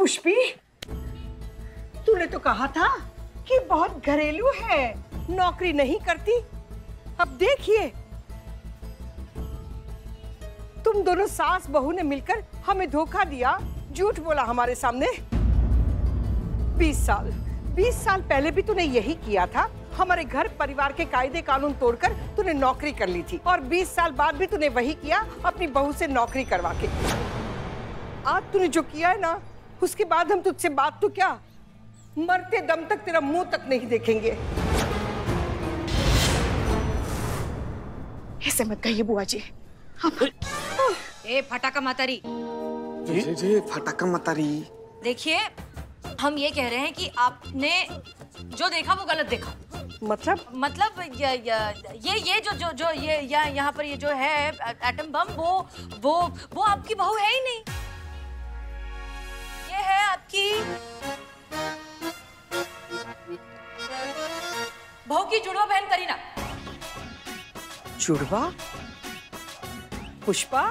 पुष्पी, तूने तो कहा था कि बहुत घरेलू है, नौकरी नहीं करती। अब देखिए, तुम दोनों सास बहू ने मिलकर हमें धोखा दिया, झूठ बोला हमारे सामने। 20 साल पहले भी तूने यही किया था। हमारे घर परिवार के कायदे कानून तोड़कर तूने नौकरी कर ली थी, और 20 साल बाद भी तूने वही किया अपनी बहू से नौकरी करवा के। आज तूने जो किया है ना, उसके बाद हम तुझसे बात तो क्या, मरते दम तक तेरा मुंह तक नहीं देखेंगे। ऐसे मत कहिए बुआ जी। ए फटाका मातारी। जी फटाका मातारी। देखिए, हम ये कह रहे हैं कि आपने जो देखा वो गलत देखा। मतलब ये जो ये यहाँ पर ये जो है एटम बम, वो आपकी बहू है ही नहीं। ये है आपकी बहू की जुड़वा बहन करीना। जुड़वा? पुष्पा?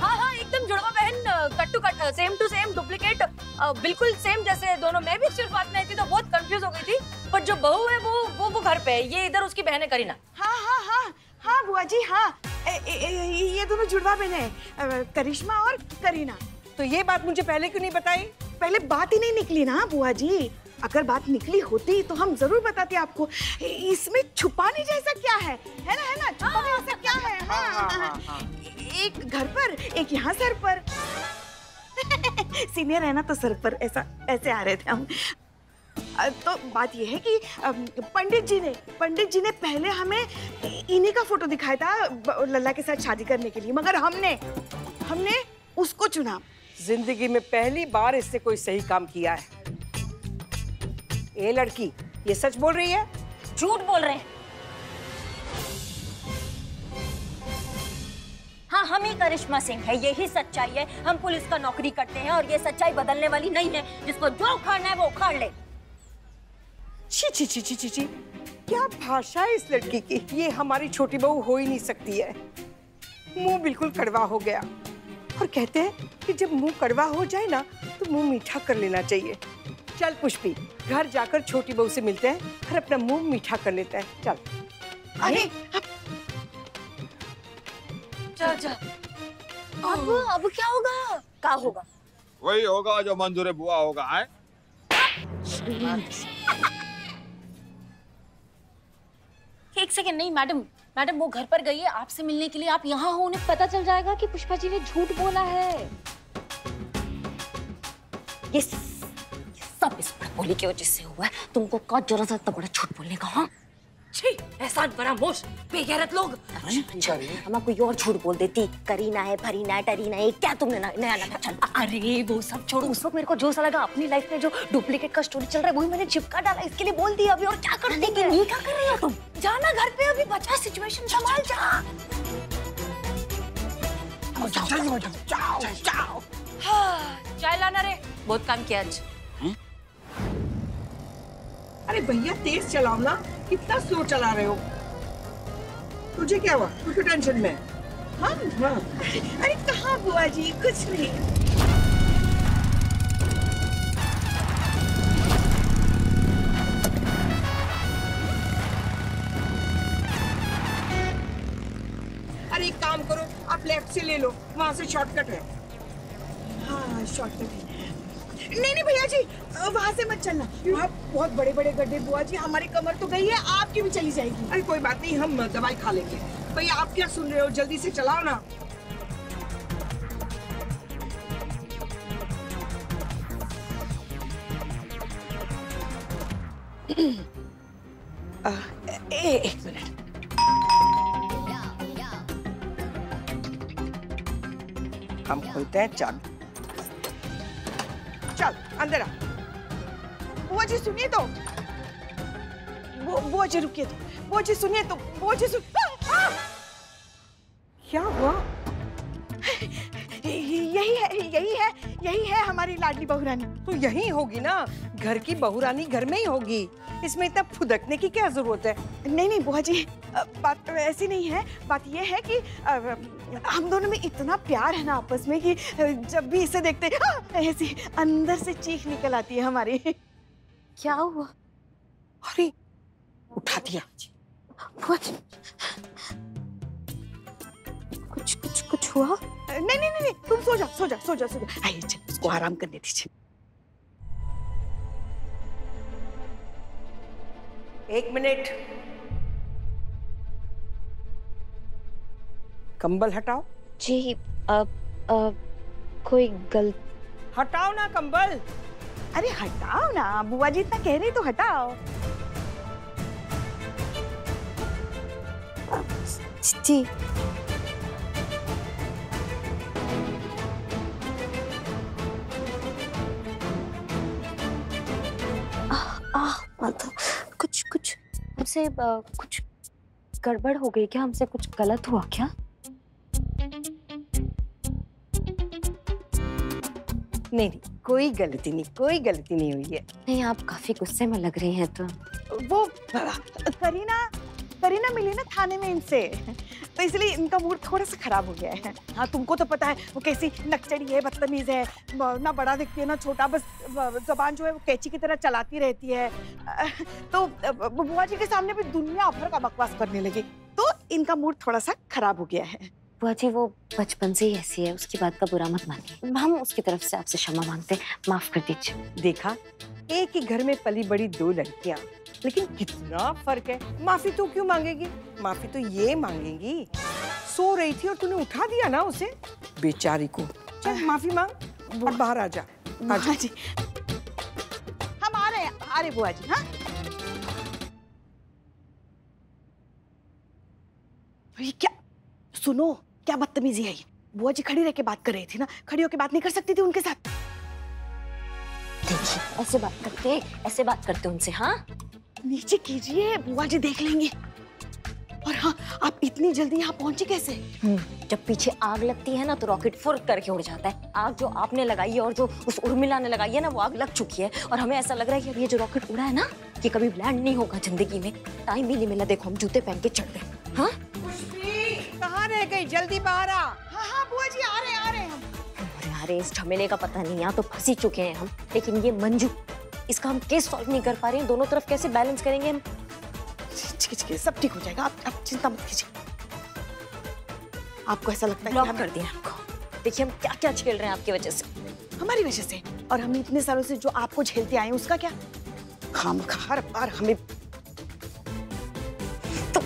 हाँ, एकदम जुड़वा बहन, cut to cut, same to same, duplicate, बिल्कुल सेम जैसे दोनों। मैं भी सिर्फ बात नहीं थी तो बहुत कंफ्यूज हो गई थी, पर जो बहू है वो घर पे है। ये इधर उसकी बहन है करीना। हाँ बुआ जी, हाँ ये दोनों जुड़वा बहन है, करिश्मा और करीना। तो ये बात मुझे पहले क्यों नहीं बताई? पहले बात ही नहीं निकली ना बुआ जी। अगर बात निकली होती तो हम जरूर बताते आपको। इसमें छुपाने जैसा क्या है ना? छुपाने जैसा क्या है? हाँ। एक घर पर, एक यहाँ सर पर। सीनियर है ना तो सर पर ऐसे आ रहे थे हम। तो बात ये है कि पंडित जी ने पहले हमें इन्हीं का फोटो दिखाया था लल्ला के साथ शादी करने के लिए, मगर हमने उसको चुना। जिंदगी में पहली बार इससे कोई सही काम किया है। ये लड़की ये सच बोल रही है? झूठ बोल रहे हैं। हाँ, हम ही करिश्मा सिंह है, यही सच्चाई है। हम पुलिस का नौकरी करते हैं और ये सच्चाई बदलने वाली नहीं है। जिसको जो उखाड़ना है वो उखाड़ ले। छी, क्या भाषा है इस लड़की की। ये हमारी छोटी बहू हो ही नहीं सकती है। मुंह बिल्कुल कड़वा हो गया, और कहते हैं कि जब मुंह कड़वा हो जाए ना तो मुंह मीठा कर लेना चाहिए। चल पुष्पी, घर जाकर छोटी बहू से मिलते हैं और अपना मुंह मीठा कर लेते हैं। चल। अरे जा। अब क्या होगा? क्या होगा? वही होगा जो मंजूर बुआ होगा। है एक सेकंड, नहीं मैडम, वो घर पर गई है आपसे मिलने के लिए। आप यहाँ हो, उन्हें पता चल जाएगा कि पुष्पा जी ने झूठ बोला है। ये सब इस बोली की वजह से हुआ है। तुमको क्या जरूरत है इतना बड़ा झूठ बोलने का? हाँ, छी, एहसान फरामोश बेगैरत लोग। हम कोई और झूठ बोल देती। करीना है, भरीना है, टरीना है, क्या तुमने नया चल। अरे वो सब छोड़ो। उस वक्त मेरे को जो सा लगा, अपनी लाइफ में जो डुप्लीकेट का स्टोरी चल रहा है वही मैंने चिपका डाला, इसके लिए बोल दिया। अभी और क्या करती है? ये क्या कर रही हो तुम? जाना घर पे, अभी बचा सिचुएशन संभाल जा। जाओ। चाय लाना रे, बहुत काम किया आज। अरे भैया तेज चलाओ ना, कितना स्लो चला रहे हो। तुझे क्या हुआ? तू क्यों टेंशन में? हाँ। अरे कहाँ बुआ जी, कुछ नहीं। अरे एक काम करो, आप लेफ्ट से ले लो, वहाँ से शॉर्टकट है। हाँ शॉर्टकट है। नहीं भैया जी, वहाँ से मत चलना। आप बहुत बड़े गड्ढे बुआ जी, हमारी कमर तो गई है, आपकी भी चली जाएगी। अरे कोई बात नहीं, हम दवाई खा लेंगे। भैया आप क्या सुन रहे हो, जल्दी से चलाओ ना। एक मिनट। हम खोलते हैं चाबी। चल अंदर आ। बुआ जी सुनिए तो। बुआ जी रुकिए तो। बुआ जी सुनिए तो। बुआ जी क्या हुआ? यही है हमारी लाडली बहुरानी। तो यही होगी ना, घर की बहुरानी घर में ही होगी। इसमें इतना फुदकने की क्या जरूरत है? नहीं बुआ जी, बात ऐसी नहीं है। बात ये है कि हम दोनों में इतना प्यार है ना आपस में कि जब भी इसे देखते ऐसी अंदर से चीख निकल आती है हमारी। क्या हुआ? अरे उठा दिया। कुछ हुआ? नहीं, तुम सो जा। आइए चल, उसको आराम करने दीजिए। 1 मिनट। कंबल हटाओ। जी कोई गलत? हटाओ ना कंबल। अरे हटाओ ना, बुआ जी इतना कह रही तो हटाओ। जी मतलब कुछ हमसे कुछ गड़बड़ हो गई क्या? हमसे कुछ गलत हुआ क्या? नहीं, कोई गलती नहीं हुई है। नहीं, आप काफी गुस्से में लग रही हैं। तो वो करीना मिली ना थाने में इनसे, तो इसलिए इनका मूड थोड़ा सा खराब हो गया है। हाँ, तुमको तो पता है वो कैसी नकचड़ी है, बदतमीज है, ना बड़ा दिखती है ना छोटा, बस जबान जो है वो कैंची की तरह चलाती रहती है। तो बुआ जी के सामने भी दुनिया भर का बकवास करने लगी, तो इनका मूड थोड़ा सा खराब हो गया है। बुआ जी वो बचपन से ही ऐसी है, उसकी बात का बुरा मत मानिए। हम उसकी तरफ से आपसे क्षमा मांगते हैं, माफ कर दीजिए। देखा, एक ही घर में पली बड़ी 2 लड़कियां, लेकिन कितना फर्क है। माफी तो क्यों मांगेगी? माफी तो ये मांगेगी, सो रही थी और तूने उठा दिया ना उसे, बेचारी को। चल माफी मांग और बाहर आ जा। बुआ जी, हम आ रहे बुआ जी। हाँ, ये क्या? सुनो, क्या बदतमीजी है ये? बुआ जी खड़ी रह के बात कर रही थी ना, खड़ी होके बात नहीं कर सकती थी उनके साथ? देखिए, ऐसे बात करते उनसे। हाँ, नीचे कीजिए, बुआ जी देख लेंगे। और हाँ, आप इतनी जल्दी यहाँ पहुंचे कैसे? जब पीछे आग लगती है ना तो रॉकेट फुर्र करके उड़ जाता है। आग जो आपने लगाई है और जो उस उर्मिला ने लगाई है ना, वो आग लग चुकी है और हमें ऐसा लग रहा है कि अब ये जो रॉकेट उड़ा है ना, ये कभी लैंड नहीं होगा जिंदगी में। टाइम ही नहीं मिला, देखो हम जूते पहन के चढ़ गए। हाँ, कहाँ रह गई? जल्दी बाहर आ। हाँ बुआ जी, आ रहे हैं हम। अरे इस झमेले का पता नहीं, यहाँ तो फंसी चुके हैं हम। लेकिन ये मंजू, इसका हम केस सॉल्व नहीं कर पा रहे हैं। दोनों तरफ कैसे बैलेंस करेंगे हम? ठीक है, सब ठीक हो जाएगा, आप चिंता मत कीजिए। आपको ऐसा लगता है ब्लॉक कर दिया आपको? देखिए हम क्या क्या झेल रहे हैं आपकी वजह से। हमारी वजह से? और हम इतने सालों से जो आपको झेलते आए हैं उसका क्या? हम हर बार हमें तो...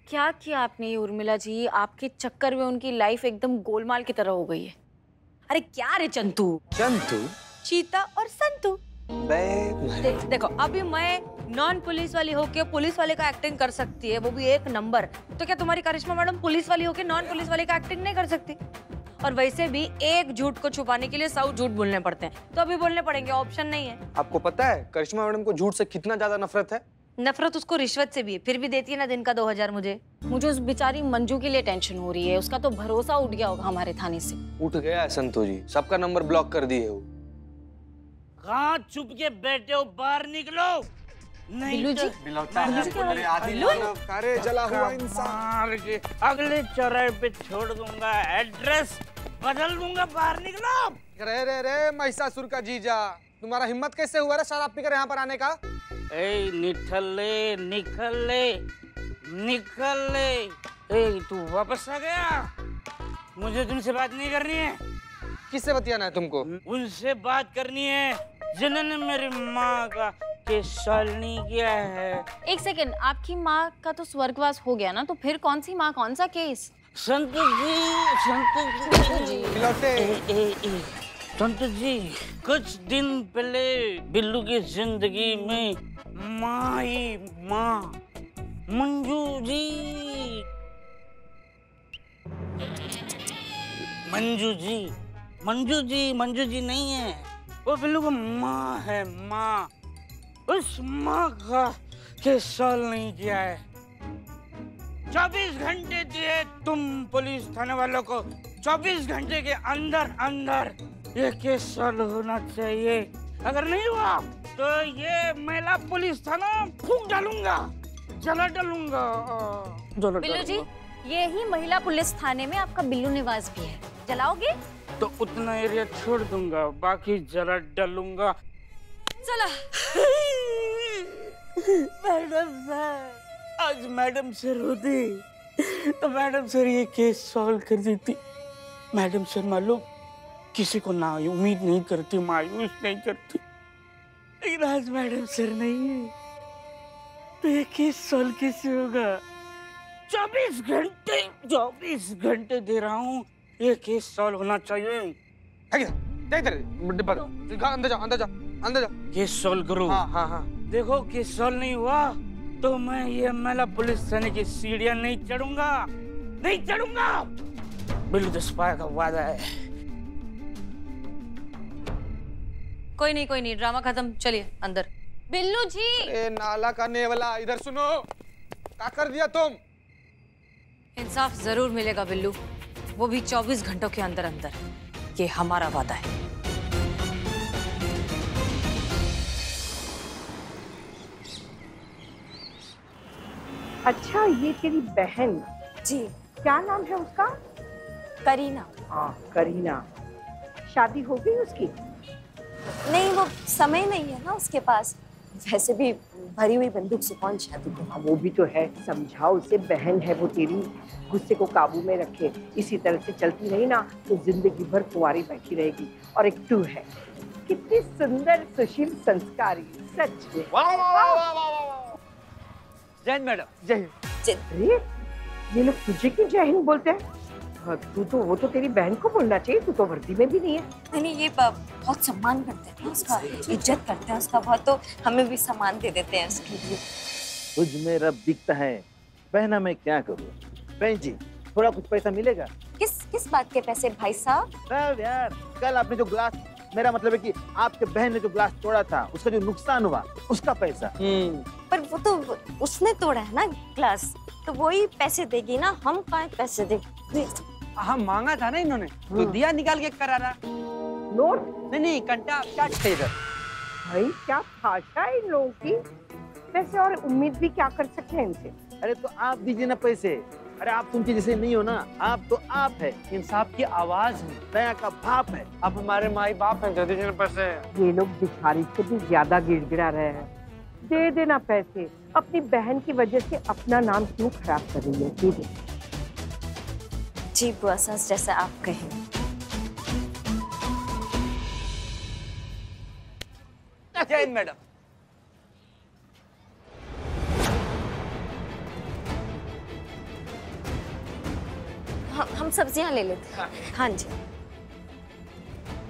क्या किया आपने उर्मिला जी? आपके चक्कर में उनकी लाइफ एकदम गोलमाल की तरह हो गई है। अरे क्या रे चंतू? चीता और संतू। देखो, अभी मैं नॉन पुलिस वाली होके पुलिस वाले का एक्टिंग कर सकती है, वो भी 1 नंबर। तो क्या तुम्हारी करिश्मा मैडम पुलिस वाली होके नॉन पुलिस वाले का एक्टिंग नहीं कर सकती? और वैसे भी एक झूठ को छुपाने के लिए 100 झूठ बोलने पड़ते हैं, तो अभी बोलने पड़ेंगे, ऑप्शन नहीं है। आपको पता है करिश्मा मैडम को झूठ से कितना ज्यादा नफरत है? नफरत उसको रिश्वत से भी है, फिर भी देती है ना दिन का 2000 मुझे। मुझे उस बेचारी मंजू के लिए टेंशन हो रही है। उसका तो भरोसा उठ गया होगा हमारे थाने से। उठ गया है संतू जी, सबका नंबर ब्लॉक कर दिए हो। कहाँ चुप के बैठे हो? बाहर निकलो। नहीं तो अरे जला हुआ इंसान, मार के अगले चौराहे पे छोड़ दूंगा, एड्रेस बदल दूंगा, बाहर निकलो। रे महिषासुर का जीजा, तुम्हारा हिम्मत कैसे हुआ रे शराब पीकर यहाँ पर आने का? ए निकल ले। ए तू वापस आ गया? मुझे तुमसे बात नहीं करनी है। किससे बतियाना है तुमको? उनसे बात करनी है जिन्होंने मेरी माँ का केस सॉल्व नहीं किया है। एक सेकेंड, आपकी माँ का तो स्वर्गवास हो गया ना, तो फिर कौन सी माँ, कौन सा केस? संतू जी, कुछ दिन पहले बिल्लू की जिंदगी में माँ मंजू जी नहीं है, वो बिल्लू को माँ है, माँ। उस माँ का केस सॉल्व नहीं किया है। 24 घंटे दिए तुम पुलिस थाने वालों को, 24 घंटे के अंदर ये केस सॉल्व होना चाहिए। अगर नहीं हुआ तो ये महिला पुलिस थाना फूंक डालूंगा, जला डालूंगा। बिल्लू जी, यही महिला पुलिस थाने में आपका बिल्लू निवास भी है, जलाओगे? तो उतना एरिया छोड़ दूंगा, बाकी जला डालूंगा। चला। मैडम सर, आज मैडम सर होती तो मैडम सर ये केस सॉल्व कर देती। मैडम सर मालूम किसी को ना उम्मीद नहीं करती, मायूस नहीं करती, लेकिन आज मैडम सर नहीं है तो ये केस सॉल्व कैसे होगा? 24 घंटे दे रहा हूँ, ये केस सॉल्व होना चाहिए। अंदर जाओ, अंदर जाओ, अंदर जाओ। केस सॉल्व करो। हाँ। देखो केस सॉल्व नहीं हुआ तो मैं ये महिला पुलिस थाने की सीढ़ियां नहीं चढ़ूंगा, नहीं चढ़ूंगा। बिल्लू दसपाया का वादा है। कोई नहीं, ड्रामा खत्म, चलिए अंदर। बिल्लू जी। ए नाला का नेवला, इधर सुनो, क्या कर दिया तुम? इंसाफ जरूर मिलेगा बिल्लू, वो भी 24 घंटों के अंदर अंदर। ये हमारा वादा है। अच्छा, ये तेरी बहन? जी। क्या नाम है उसका? करीना। हाँ, करीना। शादी हो गई उसकी? नहीं, वो समय नहीं है ना उसके पास। वैसे भी भरी हुई बंदूक से कौन शादी करे? वो भी तो है, समझाओ उसे, बहन है वो तेरी, गुस्से को काबू में रखे। इसी तरह से चलती रही ना तो जिंदगी भर कुंवारी बैठी रहेगी। और एक तू है, कितनी सुंदर, सुशील, संस्कारी, सच में। जय हिंद मैडम। जय हिंद। अरे, ये लोग तुझे क्यों जय हिंद बोलते हैं? तू तो, वो तो तेरी बहन को बोलना चाहिए, तू तो वर्दी में भी नहीं है। नहीं, ये बहुत सम्मान करते हैं ना उसका, इज्जत करते हैं उसका बहुत, तो हमें भी सम्मान दे देते हैं उसके लिए। तुझ में रब दिखता है, बहना मैं क्या करूँ? बहन जी, थोड़ा कुछ पैसा मिलेगा? किस बात के पैसे भाई साहब? सब यार, कल आपने जो ग्लास, मेरा मतलब है कि आपके बहन ने जो ग्लास तोड़ा था, उसका जो नुकसान हुआ, उसका पैसा। पर वो तो उसने तोड़ा है ना ग्लास, तो वही पैसे देगी ना, हम कहाँ पैसे देंगे? हम मांगा था ना इन्होंने, तो दिया निकाल के करारा। नोट? नहीं, कंटा चाट थे इधर। भाई क्या भाषा है इन लोगों की। वैसे और उम्मीद भी क्या कर सकते हैं इनसे? अरे तो आप दीजिए ना पैसे। अरे आप तुम जैसे नहीं हो ना, आप तो आप है, इंसाफ की आवाज है, दया का भाप है। आप हमारे माई बाप हैं, जल्दी से पैसे। ये लोग भिखारी से भी ज्यादा गिड़गिड़ा रहे हैं। दे देना पैसे, अपनी बहन की वजह से अपना नाम क्यों खराब कर रही है? दे दे। जी बुआ सास, जैसा आप कहें। जय हिंद मैडम। हम सब्जियां ले लेते हैं। हाँ जी।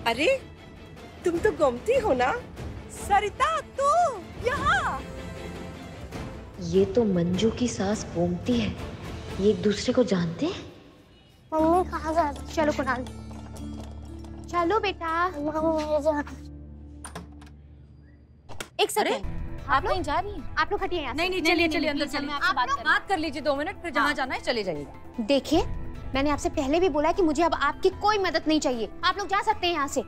अरे, तुम तो गोमती हो ना? सरिता, तू यहाँ? ये तो मंजू की सास गोमती है, ये एक दूसरे को जानते हैं। मम्मी कहाँ जा रही? चलो कुणाल, चलो बेटा। एक सेकंड, आप कहीं जा रही हैं? आप लोग हटिए यहाँ से। नहीं, चलिए अंदर चलिए। आप बात कर लीजिए 2 मिनट, फिर जहाँ जाना है चले जाइएगा। देखिए, मैंने आपसे पहले भी बोला कि मुझे अब आपकी कोई मदद नहीं चाहिए। आप लोग जा सकते हैं यहाँ से।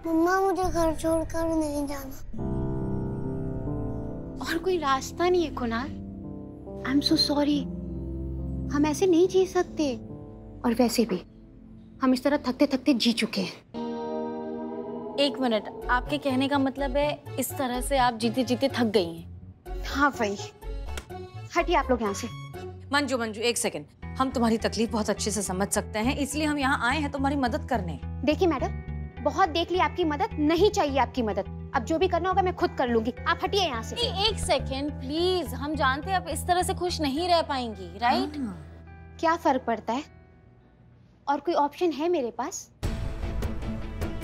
मम्मा, मुझे घर छोड़कर नहीं जाना। और कोई रास्ता नहीं है Kunal. I am so sorry, हम ऐसे नहीं जी सकते। और वैसे भी हम इस तरह थकते थकते जी चुके हैं। 1 मिनट, आपके कहने का मतलब है इस तरह से आप जीते जीते थक गई हैं? हाँ वही। हटिए आप लोग यहाँ से। मंजू, 1 सेकंड, हम तुम्हारी तकलीफ बहुत अच्छे से समझ सकते हैं, इसलिए हम यहाँ आए हैं तुम्हारी मदद करने। देखिए मैडम, बहुत देख ली आपकी मदद, नहीं चाहिए आपकी मदद। अब जो भी करना होगा मैं खुद कर लूंगी। आप हटिए यहाँ से। 1 सेकंड प्लीज, हम जानते हैं आप इस तरह से खुश नहीं रह पाएंगी, राइट? क्या फर्क पड़ता है? और कोई ऑप्शन है मेरे पास?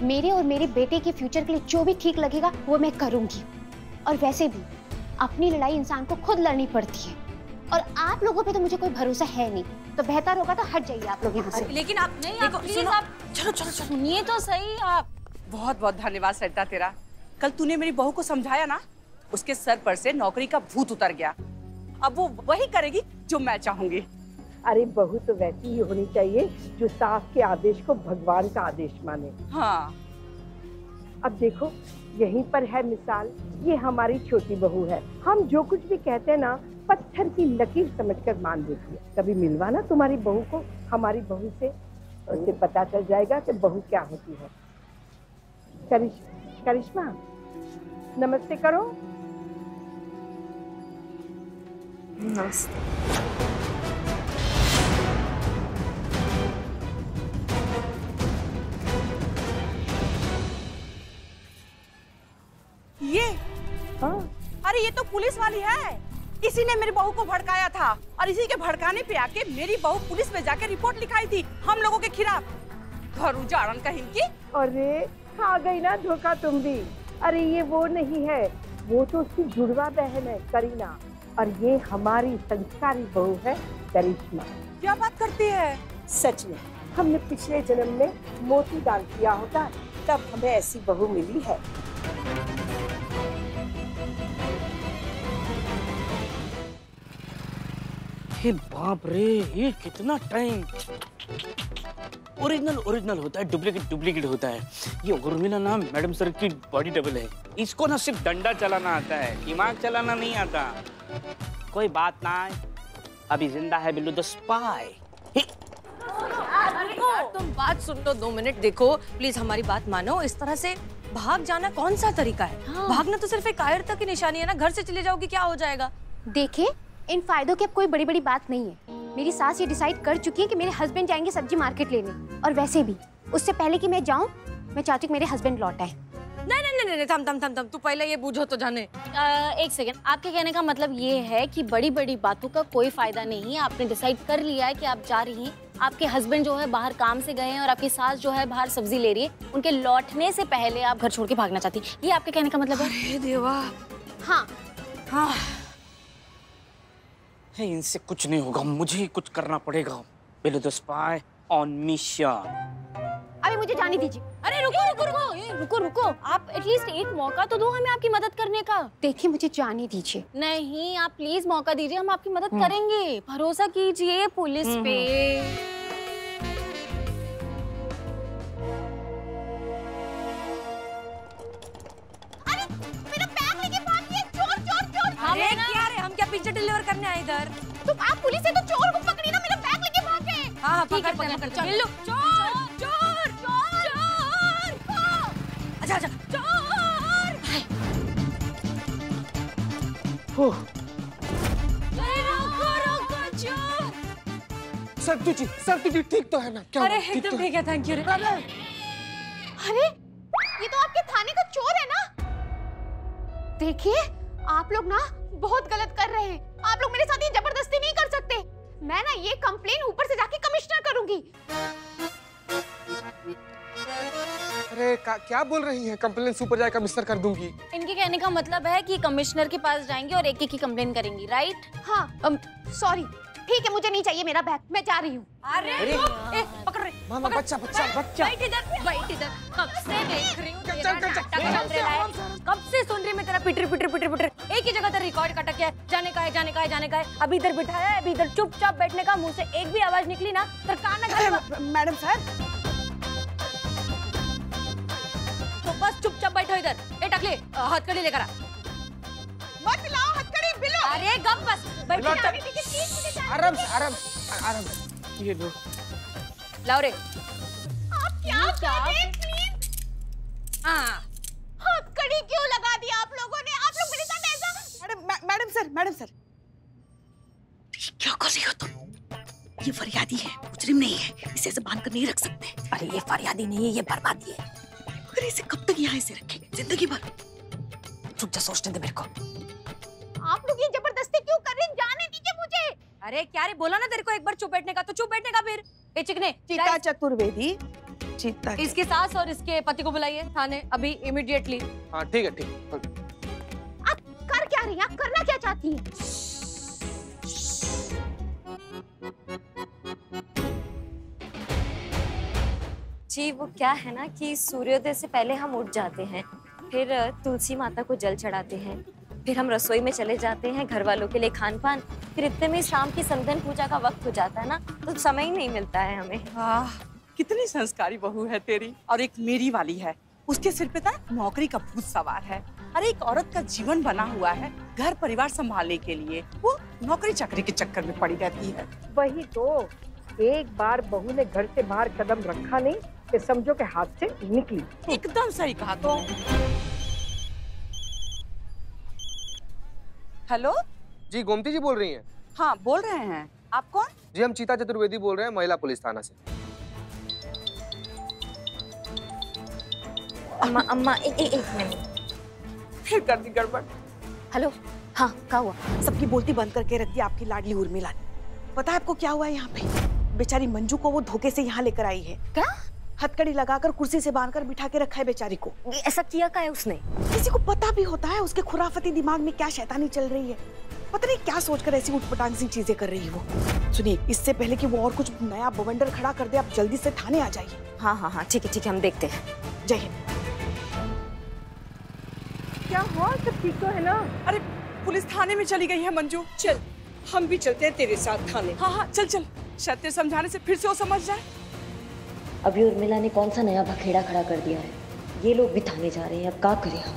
मेरे और मेरे बेटे के फ्यूचर के लिए जो भी ठीक लगेगा वो मैं करूंगी। और वैसे भी अपनी लड़ाई इंसान को खुद लड़नी पड़ती है, और आप लोगों पे तो मुझे कोई भरोसा है नहीं, तो बेहतर होगा तो हट जाइए आप लोग यहाँ से। लेकिन आप नहीं, देखो, प्लीज आप चलो सुनिए तो सही। आप बहुत बहुत धन्यवाद सरिता तेरा। कल तूने मेरी बहू को समझाया ना, उसके सर पर से नौकरी का भूत उतर गया। अब वो वही करेगी जो मैं चाहूंगी। अरे बहू तो वैसी ही होनी चाहिए जो सास के आदेश को भगवान का आदेश माने। हाँ, अब देखो यहीं पर है मिसाल, ये हमारी छोटी बहू है। हम जो कुछ भी कहते हैं ना पत्थर की लकीर समझकर मान देती है। कभी मिलवाना तुम्हारी बहू को हमारी बहू से, उससे पता चल जाएगा कि बहू क्या होती है। करिश्मा नमस्ते करो। नमस्ते। ये हाँ। अरे ये तो पुलिस वाली है। इसी ने मेरी बहू को भड़काया था और इसी के भड़काने पे आके मेरी बहू पुलिस में जाके रिपोर्ट लिखाई थी हम लोगों के खिलाफ। घर उजाड़न कहीं की। अरे खा गई ना धोखा तुम भी। अरे ये वो नहीं है, वो तो उसकी जुड़वा बहन है करीना, और ये हमारी संस्कारी बहू है करिश्मा। क्या बात करती है? सच में हमने पिछले जन्म में मोती दान किया होता तब हमें ऐसी बहू मिली है। हे बाप रे, ये कितना टाइम। ओरिजिनल होता है, डुप्लीकेट होता है। ये उर्मिला ना मैडम सर की बॉडी डबल है। इसको ना सिर्फ डंडा चलाना आता है, दिमाग चलाना नहीं आता। कोई बात ना, अभी जिंदा है बिल्लू द स्पाई। तुम बात सुन लो 2 मिनट। देखो प्लीज हमारी बात मानो। इस तरह से भाग जाना कौन सा तरीका है? हाँ। भागना तो सिर्फ एक कायरता की निशानी है ना। घर से चले जाओगी क्या हो जाएगा? देखिए इन फायदों की अब कोई बड़ी बात नहीं है। मेरी सास ये डिसाइड कर चुकी है कि मेरे हस्बैंड जाएंगे सब्जी मार्केट लेने, और वैसे भी उससे पहले कि मैं जाऊं मैं चाहती हूँ कि मेरे हस्बैंड लौट आए। नहीं, थम। तू पहले ये बूझो तो जाने। एक सेकंड, आपके कहने का मतलब ये है कि बड़ी बातों का कोई फायदा नहीं है। आपने डिसाइड कर लिया है कि आप जा रही हैं, आपके हस्बैंड जो है बाहर काम से गए हैं और आपकी सास जो है बाहर सब्जी ले रही है। उनके लौटने से पहले आप घर छोड़ के भागना चाहती हैं, ये आपके कहने का मतलब है? अरे देवा। हाँ। इनसे कुछ नहीं होगा, मुझे ही कुछ करना पड़ेगा। Billu the spy on mission. अभी मुझे जाने दीजिए। अरे रुको, आप एटलीस्ट एक मौका तो दो हमें आपकी मदद करने का। देखिए मुझे जाने दीजिए। नहीं, आप प्लीज मौका दीजिए, हम आपकी मदद करेंगे। भरोसा कीजिए पुलिस पे। अरे मेरा बैग लेके भाग गया, चोर। हम क्या पिज्जा डिलीवर करने आए इधर? तो आप पुलिस है तो चोर को पकड़ी ना, मेरा बैग लेके भाग गए। हाँ, पकड़ चलो। चोर। अच्छा चोर। सर तुझी ठीक तो है ना? क्या अरे एकदम ठीक है, थैंक यू। अरे ये तो आपके थाने का चोर है ना। देखिए आप लोग ना बहुत गलत कर रहे हैं। आप लोग मेरे साथ ये जबरदस्ती नहीं कर सकते। मैं ना ये कंप्लेन ऊपर से जाके कमिश्नर करूंगी। अरे क्या बोल रही हैं? कंप्लेन ऊपर जाए कमिश्नर कर दूंगी। इनके कहने का मतलब है कि कमिश्नर के पास जाएंगे और एक की कंप्लेन करेंगी, राइट? हाँ सॉरी, ठीक है मुझे नहीं चाहिए मेरा बैग, मैं जा रही हूँ। अरे पकड़ रही। मामा बच्चा। बैठ इधर। कब से देख रही हूँ तेरा नाटक चल रहा है। कब से सुन रही मैं तेरा पिटर। एक ही जगह तेरा रिकॉर्ड कटक है। जाने का है। अभी इधर बिठाया है, अभी इधर चुपचाप बैठने का। मुंह से एक भी आवाज निकली ना तो कान ना। मैडम सर तो बस चुपचाप बैठो इधर। ए टकले, हथकड़ी लेकर आ। मत लाओ हथकड़ी बिल्लू। अरे गप बस बैठ। आराम। ये लो। लाओ रे। आप क्या कर रहे हैं प्लीज? हथकड़ी क्यों लगा दिया आप लोगों ने? आप लोग मेरे साथ ऐसा। मैडम सर क्या कर रही हो तुम? ये फरियादी है, मुजरिम नहीं है। इसे ऐसे बांध कर नहीं रख सकते। अरे ये फरियादी नहीं है, ये बर्बादी है। अरे इसे कब तक यहाँ ऐसे रखेंगे? जिंदगी भर? चुप जा, सोचने दे मेरे को। आप लोग ये जबरदस्ती क्यों कर रहे हैं? जाने दीजिए मुझे। अरे क्या रे, बोला ना तेरे को एक बार चुप बैठने का, तो चुप बैठने का। फिर ए चिकने, चीता चतुर्वेदी। चीता इसकी सास और इसके पति को बुलाइए थाने अभी इमीडिएटली। हाँ ठीक है। आप कर क्या रही हैं? आप करना क्या चाहती हैं? जी वो क्या है ना कि सूर्योदय से पहले हम उठ जाते हैं, फिर तुलसी माता को जल चढ़ाते हैं, फिर हम रसोई में चले जाते हैं घर वालों के लिए खान पान, फिर इतने में शाम की संध्या पूजा का वक्त हो जाता है ना, तो समय ही नहीं मिलता है हमें। कितनी संस्कारी बहू है तेरी, और एक मेरी वाली है। उसके सिर पे तो नौकरी का भूत सवार है। अरे एक औरत का जीवन बना हुआ है घर परिवार संभालने के लिए, वो नौकरी चाकरी के चक्कर में पड़ी रहती है। वही तो, एक बार बहू ने घर से बाहर कदम रखा नहीं कि समझो के हाथ से निकली। एकदम सही कहा। तो हेलो जी गोमती जी बोल रही हैं? हाँ बोल रहे हैं, आप कौन? जी हम चीता चतुर्वेदी बोल रहे हैं, महिला पुलिस थाना से। अम्मा एक मिनट, फिर कर दी गड़बड़। हेलो, हाँ क्या हुआ? सबकी बोलती बंद करके रख दी आपकी लाडली उर्मिला ने। पता है आपको क्या हुआ है यहाँ पे? बेचारी मंजू को वो धोखे से यहाँ लेकर आई है। क्या? हथकड़ी लगाकर कुर्सी से बांधकर बिठा के रखा है बेचारी को। ऐसा किया क्या है उसने? किसी को पता भी होता है उसके खुराफती दिमाग में क्या शैतानी चल रही है? पता नहीं क्या सोचकर ऐसी उठपटांग सी चीजें कर रही है वो। सुनिए, इससे पहले कि वो और कुछ नया बवंडर खड़ा कर दे, आप जल्दी से थाने आ जाइए। हाँ ठीक है हम देखते हैं। जय हिंद। क्या हुआ? सब ठीक तो है ना? अरे पुलिस थाने में चली गई है मंजू। चल हम भी चलते हैं तेरे साथ थाने। हाँ चल शायद तेरे समझाने से फिर से वो समझ जाए। अभी उर्मिला ने कौन सा नया बखेड़ा खड़ा कर दिया है, ये लोग भी थाने जा रहे हैं, अब क्या करें हम?